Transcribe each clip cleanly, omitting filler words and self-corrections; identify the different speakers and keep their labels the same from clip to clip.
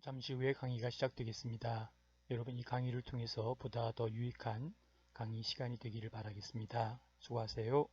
Speaker 1: 잠시 후에 강의가 시작되겠습니다. 여러분 이 강의를 통해서 보다 더 유익한 강의 시간이 되기를 바라겠습니다. 수고하세요.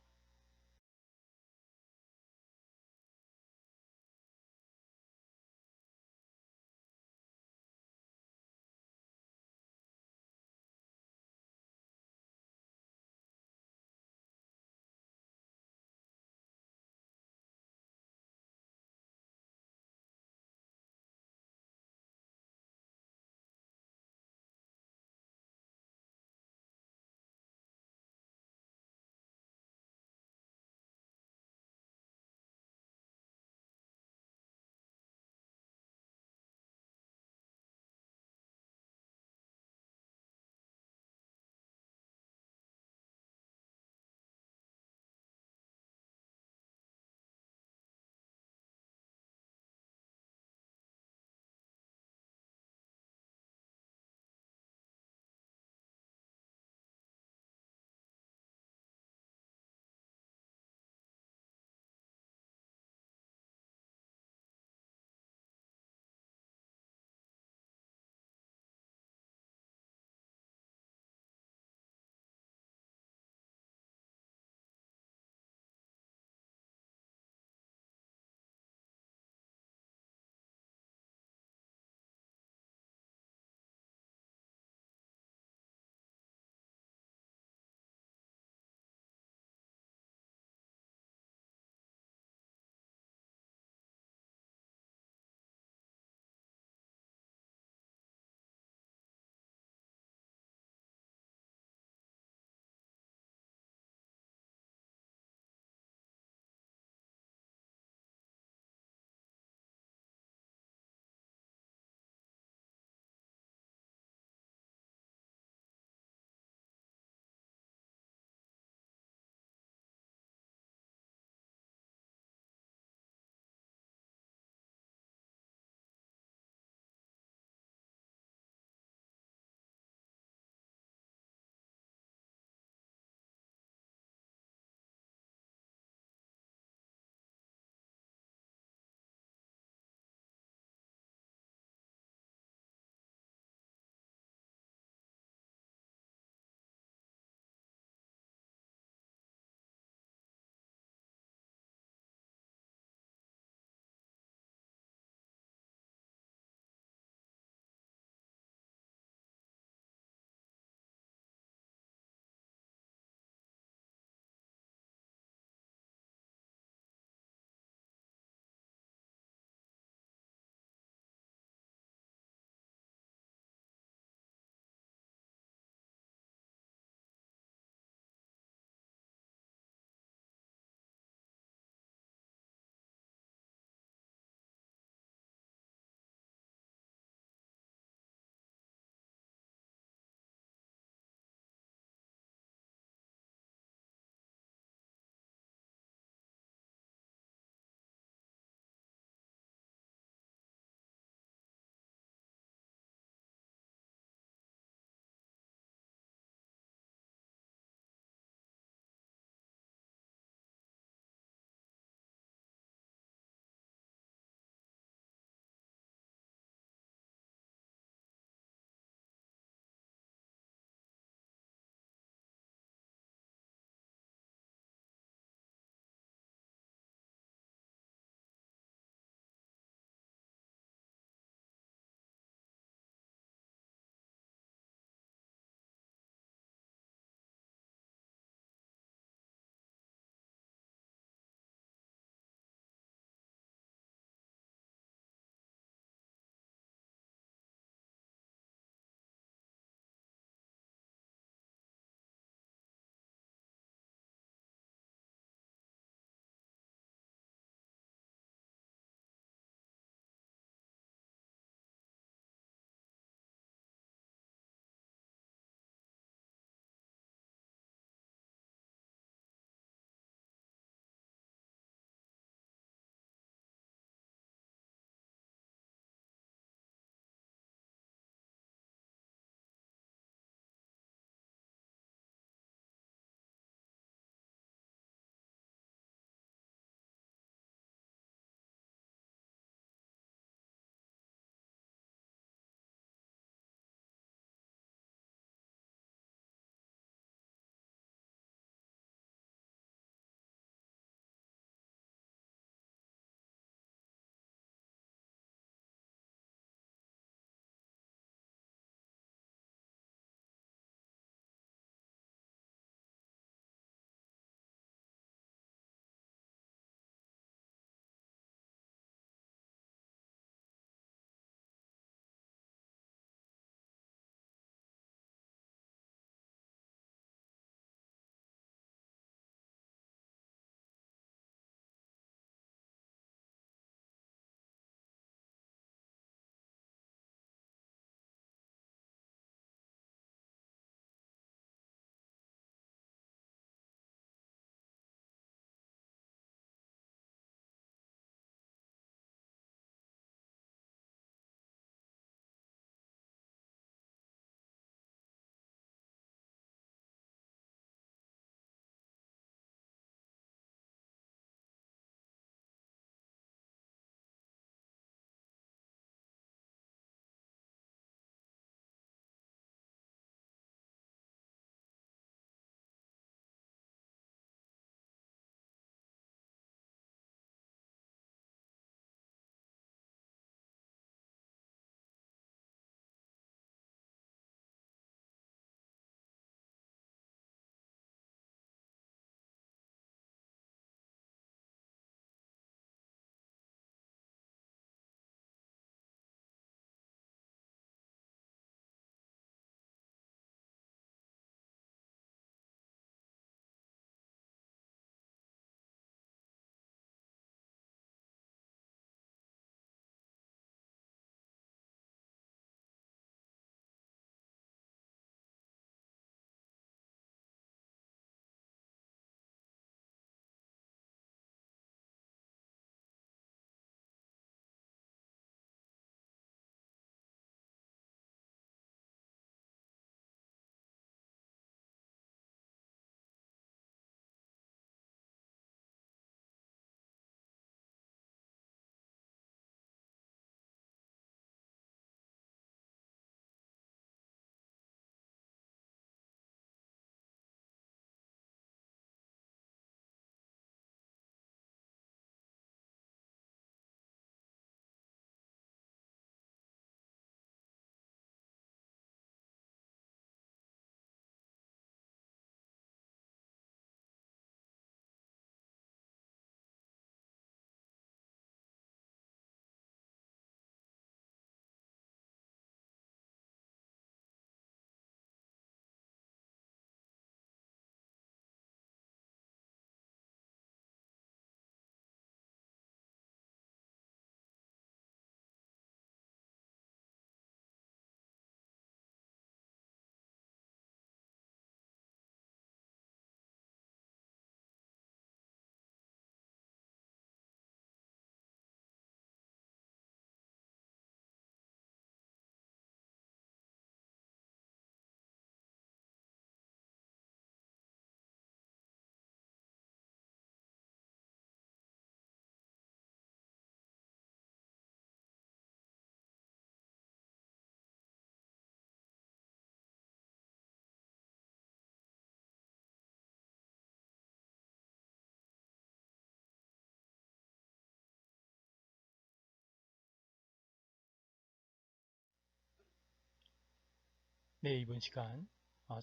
Speaker 1: 네, 이번 시간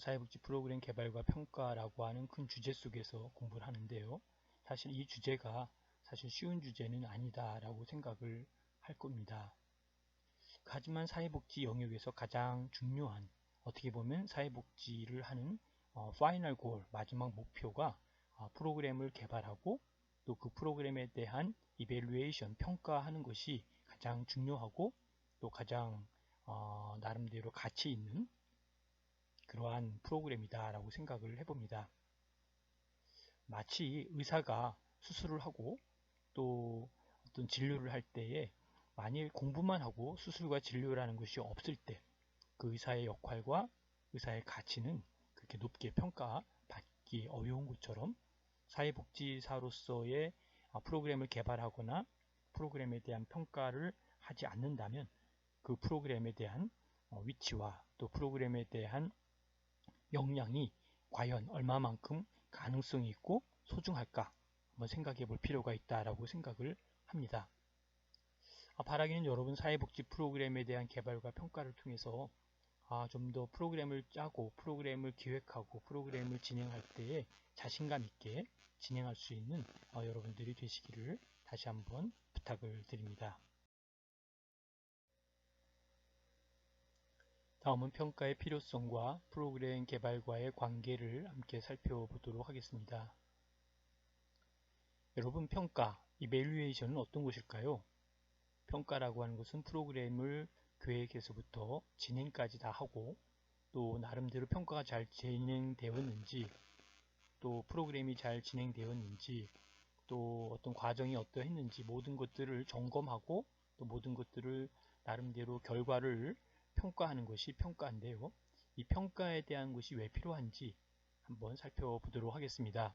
Speaker 1: 사회복지 프로그램 개발과 평가라고 하는 큰 주제 속에서 공부를 하는데요. 사실 이 주제가 사실 쉬운 주제는 아니다라고 생각을 할 겁니다. 하지만 사회복지 영역에서 가장 중요한, 어떻게 보면 사회복지를 하는 파이널 골, 마지막 목표가 프로그램을 개발하고 또 그 프로그램에 대한 이벨루에이션, 평가하는 것이 가장 중요하고 또 가장 나름대로 가치 있는 그러한 프로그램이다 라고 생각을 해봅니다. 마치 의사가 수술을 하고 또 어떤 진료를 할 때에 만일 공부만 하고 수술과 진료라는 것이 없을 때 그 의사의 역할과 의사의 가치는 그렇게 높게 평가받기 어려운 것처럼 사회복지사로서의 프로그램을 개발하거나 프로그램에 대한 평가를 하지 않는다면 그 프로그램에 대한 위치와 또 프로그램에 대한 역량이 과연 얼마만큼 가능성이 있고 소중할까 한번 생각해 볼 필요가 있다라고 생각을 합니다. 바라기는 여러분 사회복지 프로그램에 대한 개발과 평가를 통해서 좀 더 프로그램을 짜고 프로그램을 기획하고 프로그램을 진행할 때에 자신감 있게 진행할 수 있는 여러분들이 되시기를 다시 한번 부탁을 드립니다. 다음은 평가의 필요성과 프로그램 개발과의 관계를 함께 살펴보도록 하겠습니다. 여러분 평가, 이밸류에이션은 어떤 것일까요? 평가라고 하는 것은 프로그램을 계획에서부터 진행까지 다 하고 또 나름대로 평가가 잘 진행되었는지 또 프로그램이 잘 진행되었는지 또 어떤 과정이 어떠했는지 모든 것들을 점검하고 또 모든 것들을 나름대로 결과를 평가하는 것이 평가인데요. 이 평가에 대한 것이 왜 필요한지 한번 살펴보도록 하겠습니다.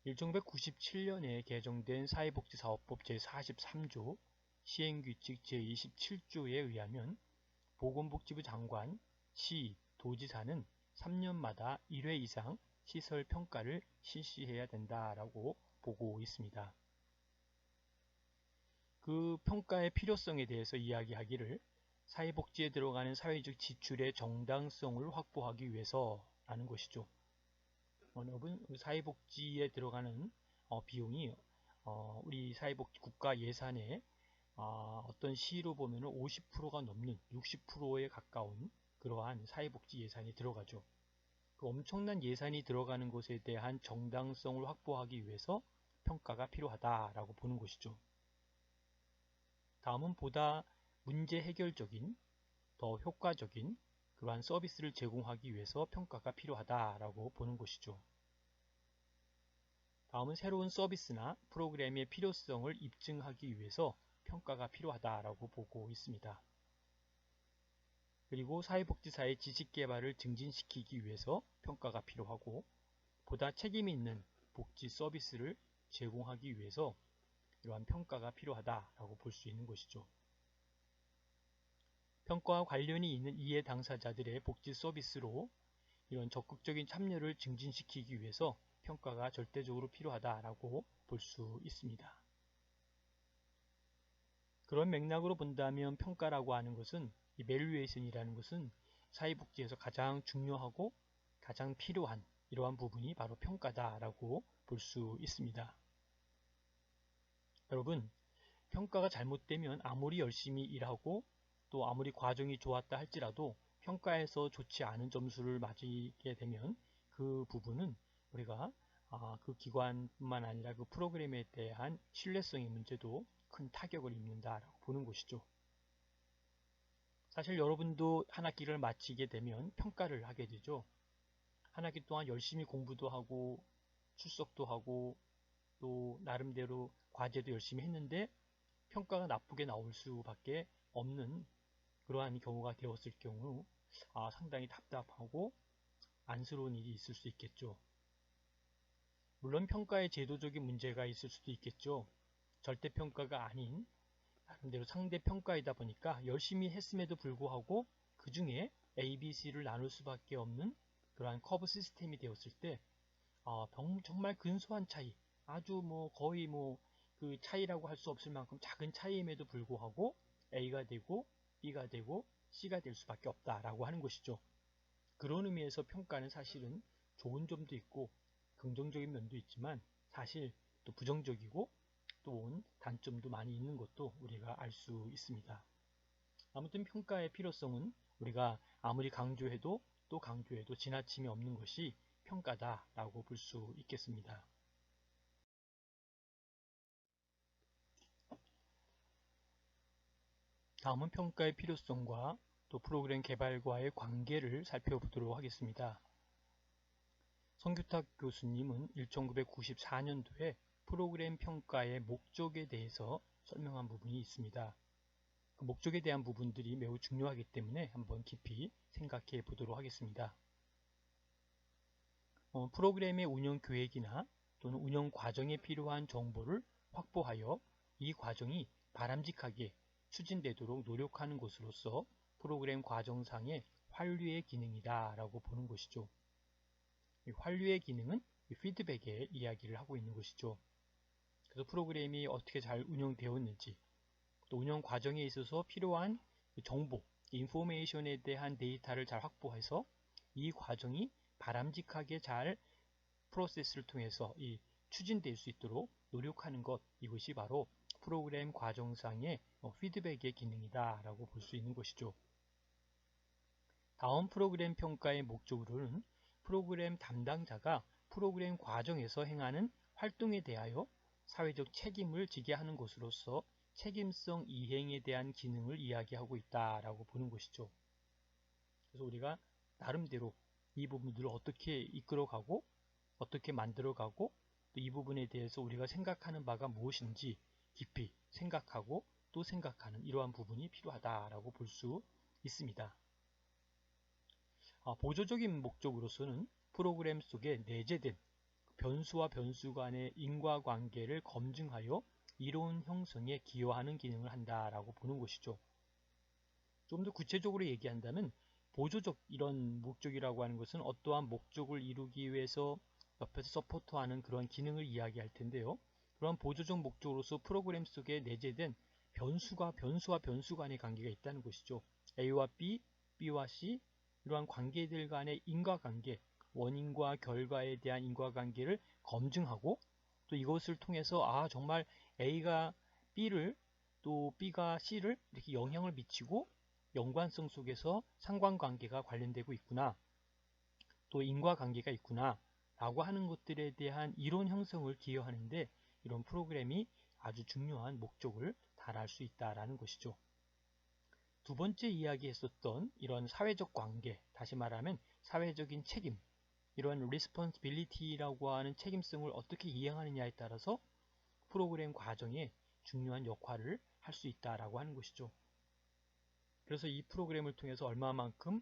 Speaker 1: 1997년에 개정된 사회복지사업법 제43조 시행규칙 제27조에 의하면 보건복지부 장관, 시, 도지사는 3년마다 1회 이상 시설 평가를 실시해야 된다라고 보고 있습니다. 그 평가의 필요성에 대해서 이야기하기를 사회복지에 들어가는 사회적 지출의 정당성을 확보하기 위해서라는 것이죠. 여러분 사회복지에 들어가는 비용이 우리 사회복지 국가 예산의 어떤 시로 보면 50%가 넘는 60%에 가까운 그러한 사회복지 예산이 들어가죠. 그 엄청난 예산이 들어가는 것에 대한 정당성을 확보하기 위해서 평가가 필요하다라고 보는 것이죠. 다음은 보다 문제 해결적인, 더 효과적인 그러한 서비스를 제공하기 위해서 평가가 필요하다라고 보는 것이죠. 다음은 새로운 서비스나 프로그램의 필요성을 입증하기 위해서 평가가 필요하다라고 보고 있습니다. 그리고 사회복지사의 지식개발을 증진시키기 위해서 평가가 필요하고 보다 책임 있는 복지 서비스를 제공하기 위해서 이러한 평가가 필요하다라고 볼 수 있는 것이죠. 평가와 관련이 있는 이해 당사자들의 복지 서비스로 이런 적극적인 참여를 증진시키기 위해서 평가가 절대적으로 필요하다라고 볼 수 있습니다. 그런 맥락으로 본다면 평가라고 하는 것은 이밸류에이션이라는 것은 사회복지에서 가장 중요하고 가장 필요한 이러한 부분이 바로 평가다라고 볼 수 있습니다. 여러분 평가가 잘못되면 아무리 열심히 일하고 또 아무리 과정이 좋았다 할지라도 평가에서 좋지 않은 점수를 맞게 되면 그 부분은 우리가 그 기관뿐만 아니라 그 프로그램에 대한 신뢰성의 문제도 큰 타격을 입는다라고 보는 것이죠. 사실 여러분도 한 학기를 마치게 되면 평가를 하게 되죠. 한 학기 동안 열심히 공부도 하고 출석도 하고 또 나름대로 과제도 열심히 했는데 평가가 나쁘게 나올 수밖에 없는 그러한 경우가 되었을 경우 상당히 답답하고 안쓰러운 일이 있을 수 있겠죠. 물론 평가에 제도적인 문제가 있을 수도 있겠죠. 절대평가가 아닌 나름대로 상대평가이다 보니까 열심히 했음에도 불구하고 그 중에 A, B, C를 나눌 수밖에 없는 그러한 커브 시스템이 되었을 때 정말 근소한 차이, 아주 거의 그 차이라고 할 수 없을 만큼 작은 차이임에도 불구하고 A가 되고 B가 되고 C가 될 수밖에 없다라고 하는 것이죠. 그런 의미에서 평가는 사실은 좋은 점도 있고 긍정적인 면도 있지만 사실 또 부정적이고 또 단점도 많이 있는 것도 우리가 알 수 있습니다. 아무튼 평가의 필요성은 우리가 아무리 강조해도 또 강조해도 지나침이 없는 것이 평가다라고 볼 수 있겠습니다. 다음은 평가의 필요성과 또 프로그램 개발과의 관계를 살펴보도록 하겠습니다. 성규탁 교수님은 1994년도에 프로그램 평가의 목적에 대해서 설명한 부분이 있습니다. 그 목적에 대한 부분들이 매우 중요하기 때문에 한번 깊이 생각해 보도록 하겠습니다. 프로그램의 운영 계획이나 또는 운영 과정에 필요한 정보를 확보하여 이 과정이 바람직하게 추진되도록 노력하는 것으로서 프로그램 과정상의 환류의 기능이다 라고 보는 것이죠. 이 환류의 기능은 피드백의 이야기를 하고 있는 것이죠. 그래서 프로그램이 어떻게 잘 운영되었는지 또 운영 과정에 있어서 필요한 정보, 인포메이션에 대한 데이터를 잘 확보해서 이 과정이 바람직하게 잘 프로세스를 통해서 추진될 수 있도록 노력하는 것, 이것이 바로 프로그램 과정상의 피드백의 기능이다 라고 볼 수 있는 것이죠. 다음 프로그램 평가의 목적으로는 프로그램 담당자가 프로그램 과정에서 행하는 활동에 대하여 사회적 책임을 지게 하는 것으로서 책임성 이행에 대한 기능을 이야기하고 있다라고 보는 것이죠. 그래서 우리가 나름대로 이 부분들을 어떻게 이끌어가고 어떻게 만들어가고 또 이 부분에 대해서 우리가 생각하는 바가 무엇인지 깊이 생각하고 또 생각하는 이러한 부분이 필요하다라고 볼 수 있습니다. 보조적인 목적으로서는 프로그램 속에 내재된 변수와 변수 간의 인과관계를 검증하여 이론 형성에 기여하는 기능을 한다라고 보는 것이죠. 좀 더 구체적으로 얘기한다면 보조적 이런 목적이라고 하는 것은 어떠한 목적을 이루기 위해서 옆에서 서포트하는 그런 기능을 이야기할 텐데요. 그런 보조적 목적으로서 프로그램 속에 내재된 변수와 변수 간의 관계가 있다는 것이죠. A와 B, B와 C 이러한 관계들 간의 인과관계, 원인과 결과에 대한 인과관계를 검증하고 또 이것을 통해서 정말 A가 B를 또 B가 C를 이렇게 영향을 미치고 연관성 속에서 상관관계가 관련되고 있구나 또 인과관계가 있구나 라고 하는 것들에 대한 이론 형성을 기여하는데 이런 프로그램이 아주 중요한 목적을 달할 수 있다라는 것이죠. 두 번째 이야기했었던 이런 사회적 관계, 다시 말하면 사회적인 책임, 이런 responsibility라고 하는 책임성을 어떻게 이행하느냐에 따라서 프로그램 과정에 중요한 역할을 할 수 있다라고 하는 것이죠. 그래서 이 프로그램을 통해서 얼마만큼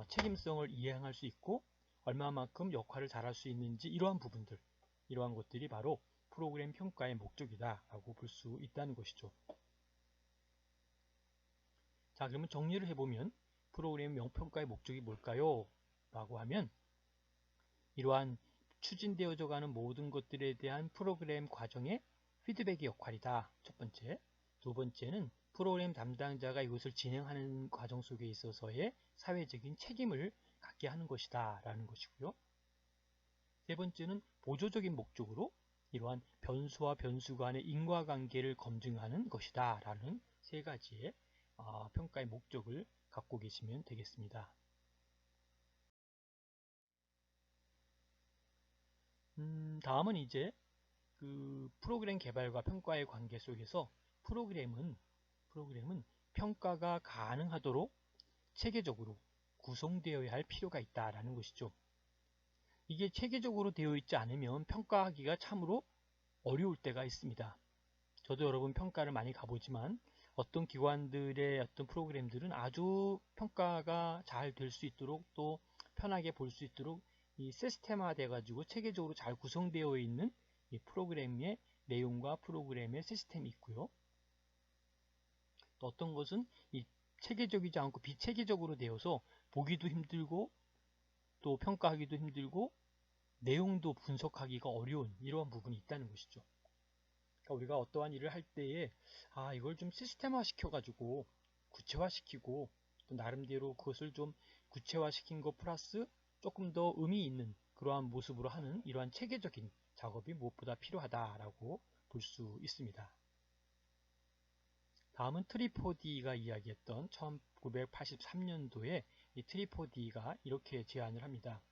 Speaker 1: 책임성을 이행할 수 있고 얼마만큼 역할을 잘할 수 있는지 이러한 부분들, 이러한 것들이 바로 프로그램 평가의 목적이다라고 볼 수 있다는 것이죠. 자, 그러면 정리를 해보면 프로그램 평가의 목적이 뭘까요? 라고 하면 이러한 추진되어져 가는 모든 것들에 대한 프로그램 과정의 피드백의 역할이다. 첫 번째. 두 번째는 프로그램 담당자가 이것을 진행하는 과정 속에 있어서의 사회적인 책임을 갖게 하는 것이다. 라는 것이고요. 세 번째는 보조적인 목적으로 이러한 변수와 변수 간의 인과관계를 검증하는 것이다. 라는 세 가지의 평가의 목적을 갖고 계시면 되겠습니다. 다음은 이제 그 프로그램 개발과 평가의 관계 속에서 프로그램은 평가가 가능하도록 체계적으로 구성되어야 할 필요가 있다라는 것이죠. 이게 체계적으로 되어 있지 않으면 평가하기가 참으로 어려울 때가 있습니다. 저도 여러분 평가를 많이 가보지만 어떤 기관들의 어떤 프로그램들은 아주 평가가 잘 될 수 있도록 또 편하게 볼 수 있도록 이 시스템화 돼 가지고 체계적으로 잘 구성되어 있는 이 프로그램의 내용과 프로그램의 시스템이 있고요. 또 어떤 것은 이 체계적이지 않고 비체계적으로 되어서 보기도 힘들고 또 평가하기도 힘들고 내용도 분석하기가 어려운 이러한 부분이 있다는 것이죠. 그러니까 우리가 어떠한 일을 할 때에 이걸 좀 시스템화 시켜가지고 구체화 시키고 또 나름대로 그것을 좀 구체화시킨 것 플러스 조금 더 의미 있는 그러한 모습으로 하는 이러한 체계적인 작업이 무엇보다 필요하다라고 볼 수 있습니다. 다음은 트리포디가 이야기했던 1983년도에 이 트리포디가 이렇게 제안을 합니다.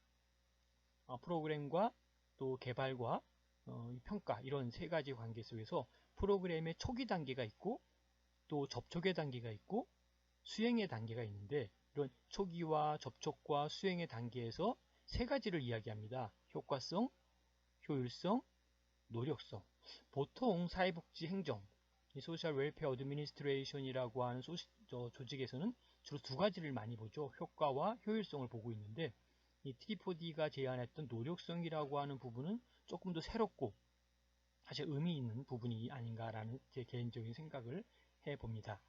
Speaker 1: 프로그램과 또 개발과 평가 이런 세 가지 관계 속에서 프로그램의 초기 단계가 있고 또 접촉의 단계가 있고 수행의 단계가 있는데 이런 초기와 접촉과 수행의 단계에서 세 가지를 이야기합니다. 효과성, 효율성, 노력성. 보통 사회복지 행정, 소셜 웰페어 어드미니스트레이션이라고 하는 조직에서는 주로 두 가지를 많이 보죠. 효과와 효율성을 보고 있는데 이 트리포디가 제안했던 노력성이라고 하는 부분은 조금 더 새롭고 사실 의미 있는 부분이 아닌가라는 제 개인적인 생각을 해봅니다.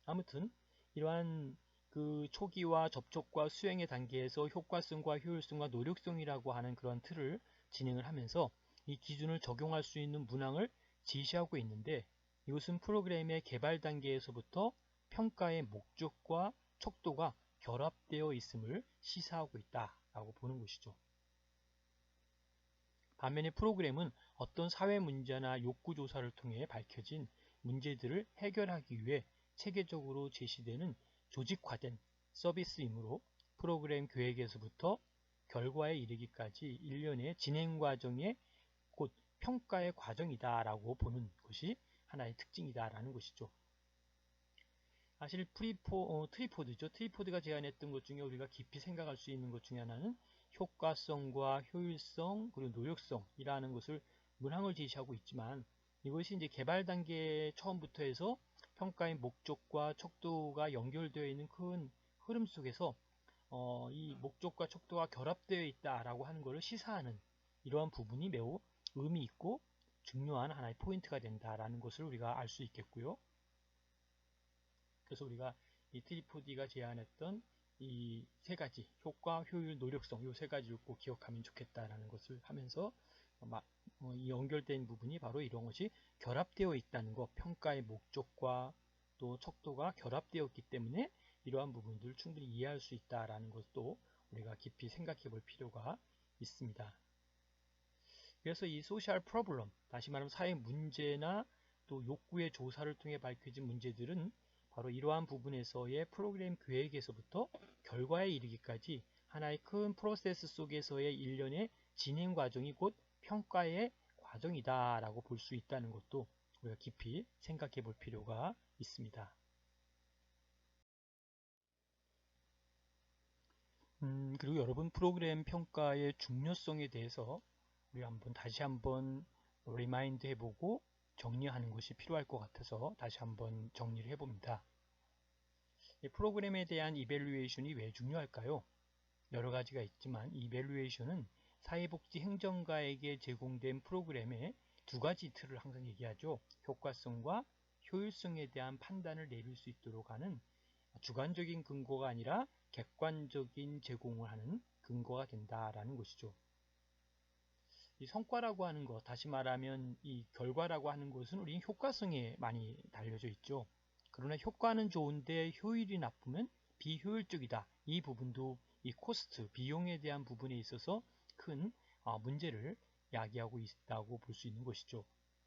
Speaker 1: 아무튼 이러한 그 초기와 접촉과 수행의 단계에서 효과성과 효율성과 노력성이라고 하는 그런 틀을 진행을 하면서 이 기준을 적용할 수 있는 문항을 제시하고 있는데 이것은 프로그램의 개발 단계에서부터 평가의 목적과 척도가 결합되어 있음을 시사하고 있다라고 보는 것이죠. 반면에 프로그램은 어떤 사회 문제나 욕구 조사를 통해 밝혀진 문제들을 해결하기 위해 체계적으로 제시되는 조직화된 서비스이므로 프로그램 계획에서부터 결과에 이르기까지 일련의 진행 과정의 곧 평가의 과정이다라고 보는 것이 하나의 특징이다라는 것이죠. 사실 트리포드죠. 트리포드가 제안했던 것 중에 우리가 깊이 생각할 수 있는 것 중에 하나는 효과성과 효율성 그리고 노력성이라는 것을 문항을 제시하고 있지만 이것이 이제 개발 단계 처음부터 해서 평가의 목적과 척도가 연결되어 있는 큰 흐름 속에서 이 목적과 척도가 결합되어 있다라고 하는 것을 시사하는 이러한 부분이 매우 의미 있고 중요한 하나의 포인트가 된다라는 것을 우리가 알 수 있겠고요. 그래서 우리가 이 트리포디가 제안했던 이 세 가지 효과, 효율, 노력성 이 세 가지를 꼭 기억하면 좋겠다라는 것을 하면서 이 연결된 부분이 바로 이런 것이 결합되어 있다는 것, 평가의 목적과 또 척도가 결합되었기 때문에 이러한 부분들을 충분히 이해할 수 있다라는 것도 우리가 깊이 생각해 볼 필요가 있습니다. 그래서 이 소셜 프로블럼, 다시 말하면 사회 문제나 또 욕구의 조사를 통해 밝혀진 문제들은 바로 이러한 부분에서의 프로그램 계획에서부터 결과에 이르기까지 하나의 큰 프로세스 속에서의 일련의 진행 과정이 곧 평가의 과정이다 라고 볼 수 있다는 것도 우리가 깊이 생각해 볼 필요가 있습니다. 그리고 여러분 프로그램 평가의 중요성에 대해서 우리가 다시 한번 리마인드 해보고 정리하는 것이 필요할 것 같아서 다시 한번 정리를 해봅니다. 프로그램에 대한 이밸류에이션이 왜 중요할까요? 여러 가지가 있지만 이밸류에이션은 사회복지 행정가에게 제공된 프로그램의 두 가지 틀을 항상 얘기하죠. 효과성과 효율성에 대한 판단을 내릴 수 있도록 하는 주관적인 근거가 아니라 객관적인 제공을 하는 근거가 된다라는 것이죠. 이 성과라고 하는 것, 다시 말하면 이 결과라고 하는 것은 우리 효과성에 많이 달려져 있죠. 그러나 효과는 좋은데 효율이 나쁘면 비효율적이다. 이 부분도 이 코스트, 비용에 대한 부분에 있어서 큰 문제를 야기하고 있다고 볼 수 있는 것이죠.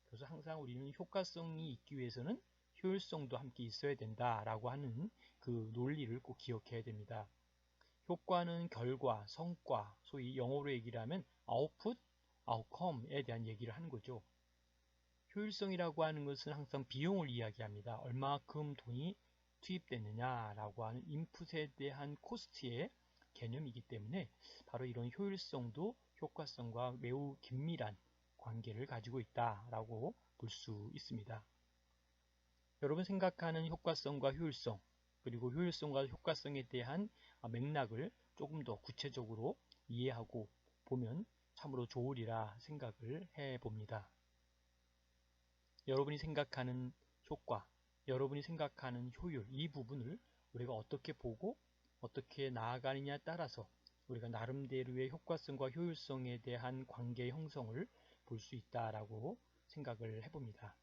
Speaker 1: 그래서 항상 우리는 효과성이 있기 위해서는 효율성도 함께 있어야 된다라고 하는 그 논리를 꼭 기억해야 됩니다. 효과는 결과, 성과, 소위 영어로 얘기를 하면 아웃풋, 아웃컴에 대한 얘기를 하는 거죠. 효율성이라고 하는 것은 항상 비용을 이야기합니다. 얼마큼 돈이 투입되느냐라고 하는 인풋에 대한 코스트의 개념이기 때문에 바로 이런 효율성도 효과성과 매우 긴밀한 관계를 가지고 있다라고 볼 수 있습니다. 여러분 생각하는 효과성과 효율성 그리고 효율성과 효과성에 대한 맥락을 조금 더 구체적으로 이해하고 보면 참으로 좋으리라 생각을 해봅니다. 여러분이 생각하는 효과, 여러분이 생각하는 효율 이 부분을 우리가 어떻게 보고 어떻게 나아가느냐에 따라서 우리가 나름대로의 효과성과 효율성에 대한 관계 형성을 볼 수 있다라고 생각을 해봅니다.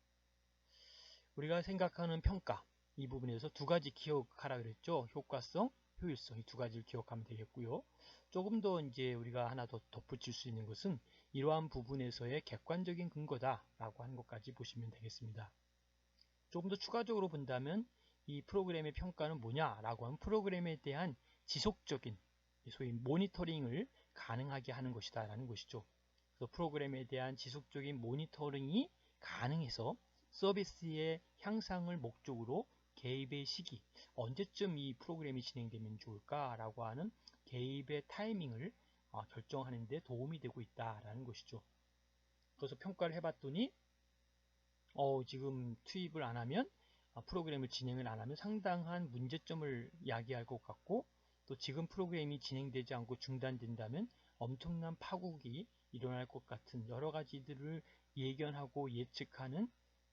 Speaker 1: 우리가 생각하는 평가, 이 부분에서 두 가지 기억하라 그랬죠. 효과성, 효율성 이 두 가지를 기억하면 되겠고요. 조금 더 이제 우리가 하나 더 덧붙일 수 있는 것은 이러한 부분에서의 객관적인 근거다라고 하는 것까지 보시면 되겠습니다. 조금 더 추가적으로 본다면 이 프로그램의 평가는 뭐냐라고 하면 프로그램에 대한 지속적인 소위 모니터링을 가능하게 하는 것이다 라는 것이죠. 그래서 프로그램에 대한 지속적인 모니터링이 가능해서 서비스의 향상을 목적으로 개입의 시기, 언제쯤 이 프로그램이 진행되면 좋을까라고 하는 개입의 타이밍을 결정하는 데 도움이 되고 있다라는 것이죠. 그래서 평가를 해봤더니 지금 투입을 안 하면 프로그램을 진행을 안 하면 상당한 문제점을 야기할 것 같고, 또 지금 프로그램이 진행되지 않고 중단된다면 엄청난 파국이 일어날 것 같은 여러 가지들을 예견하고 예측하는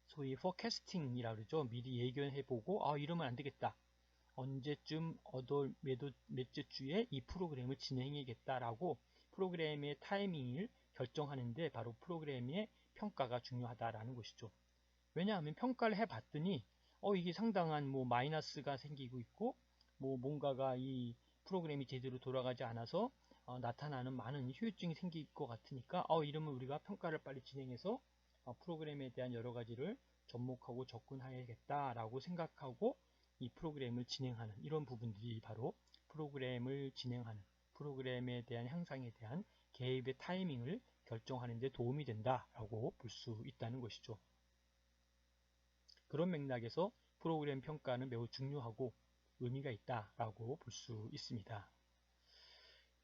Speaker 1: 소위 포캐스팅이라 그러죠. 미리 예견해보고 이러면 안 되겠다. 언제쯤 몇째 주에 이 프로그램을 진행해야겠다라고 프로그램의 타이밍을 결정하는데 바로 프로그램의 평가가 중요하다라는 것이죠. 왜냐하면 평가를 해봤더니 이게 상당한 마이너스가 생기고 있고 뭔가가 이 프로그램이 제대로 돌아가지 않아서 나타나는 많은 후유증이 생길 것 같으니까 이러면 우리가 평가를 빨리 진행해서 프로그램에 대한 여러 가지를 접목하고 접근해야겠다라고 생각하고 이 프로그램을 진행하는 이런 부분들이 바로 프로그램을 진행하는 프로그램에 대한 향상에 대한 개입의 타이밍을 결정하는 데 도움이 된다라고 볼 수 있다는 것이죠. 그런 맥락에서 프로그램 평가는 매우 중요하고 의미가 있다라고 볼 수 있습니다.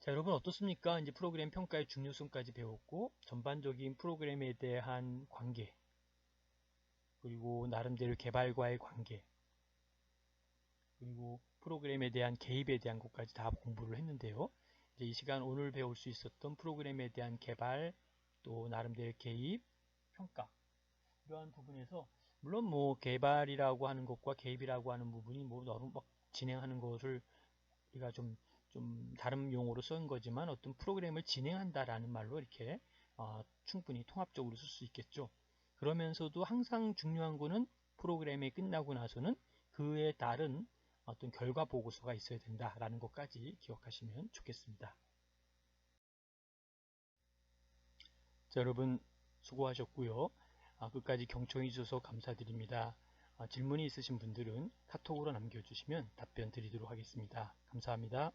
Speaker 1: 자, 여러분 어떻습니까? 이제 프로그램 평가의 중요성까지 배웠고 전반적인 프로그램에 대한 관계, 그리고 나름대로 개발과의 관계, 그리고 프로그램에 대한 개입에 대한 것까지 다 공부를 했는데요. 이제 이 시간 오늘 배울 수 있었던 프로그램에 대한 개발, 또 나름대로 개입, 평가 이러한 부분에서 물론 개발이라고 하는 것과 개입이라고 하는 부분이 너무 막 진행하는 것을 우리가 좀 다른 용어로 쓴 거지만 어떤 프로그램을 진행한다라는 말로 이렇게 충분히 통합적으로 쓸 수 있겠죠. 그러면서도 항상 중요한 거는 프로그램이 끝나고 나서는 그에 따른 어떤 결과 보고서가 있어야 된다라는 것까지 기억하시면 좋겠습니다. 자, 여러분 수고하셨고요. 끝까지 경청해 주셔서 감사드립니다. 질문이 있으신 분들은 카톡으로 남겨주시면 답변 드리도록 하겠습니다. 감사합니다.